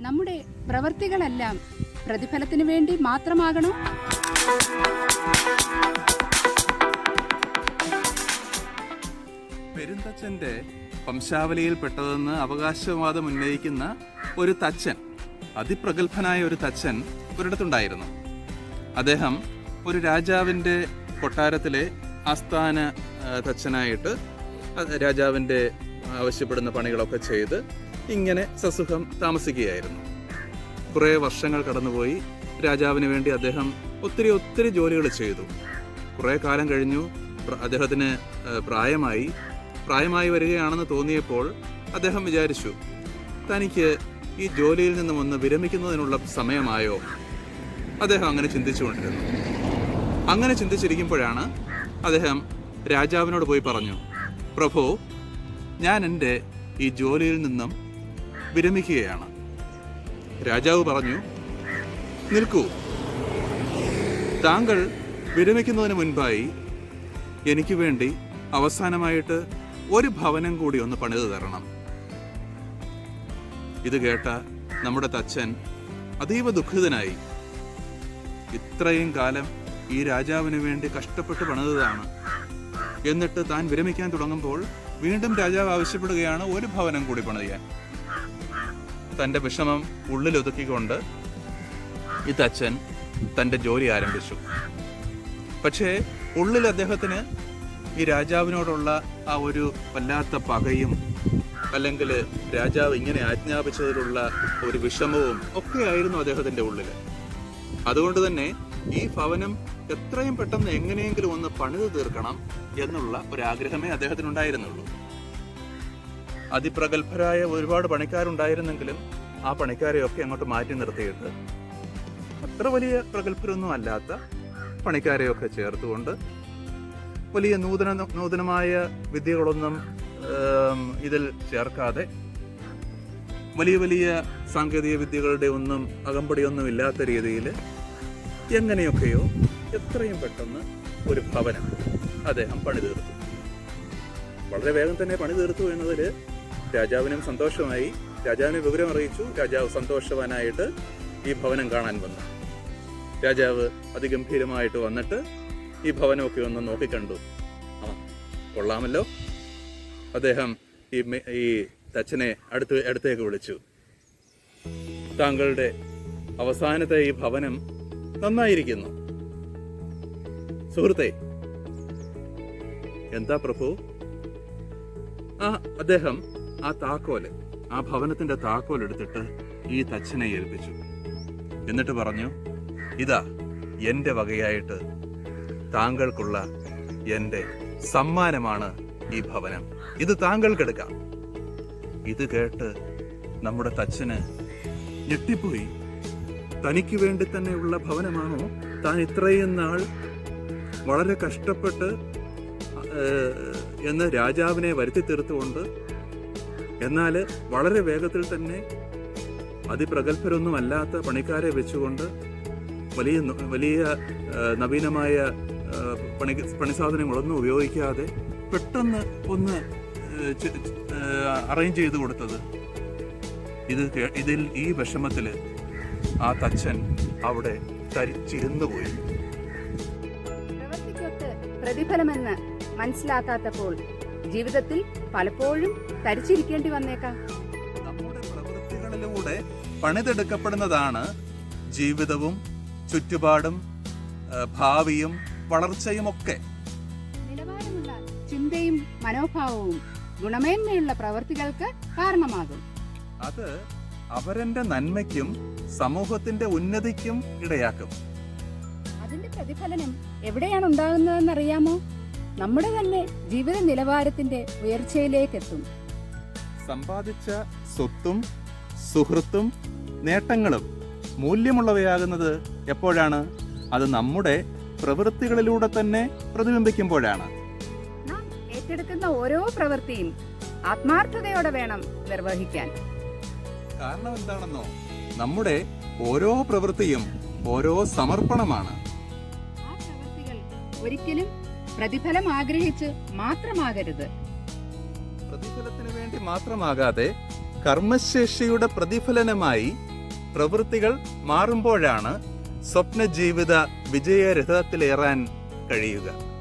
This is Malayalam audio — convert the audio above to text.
നമ്മുടെ പ്രവൃത്തികളെല്ലാം പ്രതിഫലത്തിന് വേണ്ടി മാത്രമാകണോ? പെരുന്തച്ഛന്റെ വംശാവലിയിൽപ്പെട്ടതെന്ന് അവകാശവാദം ഉന്നയിക്കുന്ന ഒരു തച്ചൻ, അതിപ്രഗത്ഭനായ ഒരു തച്ചൻ ഒരിടത്തുണ്ടായിരുന്നു. അദ്ദേഹം ഒരു രാജാവിൻ്റെ കൊട്ടാരത്തിലെ ആസ്ഥാന തച്ചനായിട്ട് രാജാവിൻ്റെ ആവശ്യപ്പെടുന്ന പണികളൊക്കെ ചെയ്ത് ഇങ്ങനെ സസുഖം താമസിക്കുകയായിരുന്നു. കുറേ വർഷങ്ങൾ കടന്നുപോയി. രാജാവിന് വേണ്ടി അദ്ദേഹം ഒത്തിരി ജോലികൾ ചെയ്തു. കുറേ കാലം കഴിഞ്ഞു. അദ്ദേഹത്തിന് പ്രായമായി വരികയാണെന്ന് തോന്നിയപ്പോൾ അദ്ദേഹം വിചാരിച്ചു, തനിക്ക് ഈ ജോലിയിൽ നിന്നും ഒന്ന് വിരമിക്കുന്നതിനുള്ള സമയമായോ? അദ്ദേഹം അങ്ങനെ ചിന്തിച്ചുകൊണ്ടിരുന്നു. അങ്ങനെ ചിന്തിച്ചിരിക്കുമ്പോഴാണ് അദ്ദേഹം രാജാവിനോട് പോയി പറഞ്ഞു, പ്രഭു, ഞാൻ എൻ്റെ ഈ ജോലിയിൽ നിന്നും വിരമിക്കുകയാണ്. രാജാവ് പറഞ്ഞു, നിൽക്കൂ, താങ്കൾ വിരമിക്കുന്നതിന് മുൻപായി എനിക്ക് വേണ്ടി അവസാനമായിട്ട് ഒരു ഭവനം കൂടി ഒന്ന് പണിത് തരണം. ഇത് കേട്ട നമ്മുടെ തച്ചൻ അതീവ ദുഃഖിതനായി. ഇത്രയും കാലം ഈ രാജാവിന് വേണ്ടി കഷ്ടപ്പെട്ട് പണിതതാണ്. എന്നിട്ട് താൻ വിരമിക്കാൻ തുടങ്ങുമ്പോൾ വീണ്ടും രാജാവ് ആവശ്യപ്പെടുകയാണ് ഒരു ഭവനം കൂടി പണിയാൻ. തൻ്റെ വിഷമം ഉള്ളിലൊതുക്കിക്കൊണ്ട് ഈ തച്ചൻ തൻ്റെ ജോലി ആരംഭിച്ചു. പക്ഷേ ഉള്ളിൽ അദ്ദേഹത്തിന് ഈ രാജാവിനോടുള്ള ആ ഒരു വല്ലാത്ത പകയും, അല്ലെങ്കിൽ രാജാവ് ഇങ്ങനെ ആജ്ഞാപിച്ചതിലുള്ള ഒരു വിഷമവും ഒക്കെയായിരുന്നു അദ്ദേഹത്തിൻ്റെ ഉള്ളിൽ. അതുകൊണ്ട് തന്നെ ഈ ഭവനം എത്രയും പെട്ടെന്ന് എങ്ങനെയെങ്കിലും ഒന്ന് പണിത് തീർക്കണം എന്നുള്ള ഒരാഗ്രഹമേ അദ്ദേഹത്തിനുണ്ടായിരുന്നുള്ളൂ. അതിപ്രഗത്ഭരായ ഒരുപാട് പണിക്കാരുണ്ടായിരുന്നെങ്കിലും ആ പണിക്കാരെയൊക്കെ അങ്ങോട്ട് മാറ്റി നിർത്തിയിട്ട് അത്ര വലിയ പ്രഗത്ഭരൊന്നും അല്ലാത്ത പണിക്കാരെയൊക്കെ ചേർത്തുകൊണ്ട് വലിയ നൂതനമായ വിദ്യകളൊന്നും ഇതിൽ ചേർക്കാതെ, വലിയ സാങ്കേതിക വിദ്യകളുടെ ഒന്നും അകമ്പടിയൊന്നും ഇല്ലാത്ത രീതിയിൽ എങ്ങനെയൊക്കെയോ എത്രയും പെട്ടെന്ന് ഒരു ഭവനം അദ്ദേഹം പണി തീർത്തു. വളരെ വേഗം തന്നെ പണി തീർത്തു എന്നതിൽ രാജാവിനും സന്തോഷമായി. രാജാവിനെ വിവരം അറിയിച്ചു. രാജാവ് സന്തോഷവാനായിട്ട് ഈ ഭവനം കാണാൻ വന്നു. രാജാവ് അതിഗംഭീരമായിട്ട് വന്നിട്ട് ഈ ഭവനമൊക്കെ ഒന്ന് നോക്കിക്കണ്ടു. കൊള്ളാമല്ലോ. അദ്ദേഹം ഈ തച്ചനെ അടുത്തേക്ക് വിളിച്ചു. താങ്കളുടെ അവസാനത്തെ ഈ ഭവനം നന്നായിരിക്കുന്നു. സുഹൃത്തെ, എന്താ പ്രഭു? അദ്ദേഹം ആ ഭവനത്തിന്റെ താക്കോൽ എടുത്തിട്ട് ഈ തച്ചനെ ഏൽപ്പിച്ചു. എന്നിട്ട് പറഞ്ഞു, ഇതാ എന്റെ വകയായിട്ട് താങ്കൾക്കുള്ള എന്റെ സമ്മാനമാണ് ഈ ഭവനം. ഇത് താങ്കൾക്കെടുക്കാം. ഇത് കേട്ട് നമ്മുടെ തച്ചന് ഞെട്ടിപ്പോയി. തനിക്ക് വേണ്ടി തന്നെയുള്ള ഭവനമാണോ താൻ ഇത്രയും നാൾ വളരെ കഷ്ടപ്പെട്ട് എന്ന് രാജാവിനെ വരുത്തി തീർത്തുകൊണ്ട്, എന്നാൽ വളരെ വേഗത്തിൽ തന്നെ അതിപ്രഗത്ഭരൊന്നുമല്ലാത്ത പണിക്കാരെ വെച്ചുകൊണ്ട് വലിയ നവീനമായ പണിസാധനങ്ങളൊന്നും ഉപയോഗിക്കാതെ പെട്ടെന്ന് ഒന്ന് അറേഞ്ച് ചെയ്ത് കൊടുത്തത്. ഇതിൽ ഈ വിഷമത്തിൽ ആ തച്ചൻ അവിടെ തരിച്ചിരുന്നു പോയി. പ്രവൃത്തിക്കൊത്ത് പ്രതിഫലമെന്ന് മനസ്സിലാക്കാത്തപ്പോൾ ജീവിതത്തിൽ പലപ്പോഴും തരിച്ചിരിക്കേണ്ടി വന്നേക്കാം. നമ്മുടെ പ്രവൃത്തികളിലൂടെ പണിതെടുക്കപ്പെടുന്നതാണ് ജീവിതവും ചുറ്റുപാടും ഭാവിയും വളർച്ചയും ഒക്കെ. നിലവാരമുള്ള ചിന്തയും മനോഭാവവും ഗുണമേന്മയുള്ള പ്രവൃത്തികൾക്ക് കാരണമാകും. അത് അവരന്റെ നന്മയ്ക്കും സമൂഹത്തിന്റെ ഉന്നതിക്കും ഇടയാക്കും. അതിന്റെ പ്രതിഫലനം എവിടെയാണ് ഉണ്ടാകുന്നതെന്നറിയാമോ? നമ്മുടെ തന്നെ ജീവിത നിലവാരത്തിന്റെ ഉയർച്ചയിലേക്കെത്തും. സമ്പാദിച്ച സ്വത്തും സുഹൃത്തും നേട്ടങ്ങളും മൂല്യമുള്ളവയാകുന്നത് എപ്പോഴാണ്? അത് നമ്മുടെ പ്രവൃത്തികളിലൂടെ തന്നെ പ്രതിബിംബിക്കുമ്പോഴാണ്. നാം ഏറ്റെടുക്കുന്ന ഓരോ പ്രവൃത്തിയും ആത്മാർത്ഥതയോടെ വേണം നിർവഹിക്കാൻ. കാരണം എന്താണെന്നോ, നമ്മുടെ ഓരോ പ്രവൃത്തിയും ഓരോ സമർപ്പണമാണ്. ആ പ്രവൃത്തികൾ ഒരിക്കലും പ്രതിഫലം ആഗ്രഹിച്ച് മാത്രമാകരുത്. പ്രതിഫലത്തിന് വേണ്ടി മാത്രമാകാതെ കർമ്മശേഷിയുടെ പ്രതിഫലനമായി പ്രവൃത്തികൾ മാറുമ്പോഴാണ് സ്വപ്ന ജീവിത വിജയരഥത്തിലേറാൻ കഴിയുക.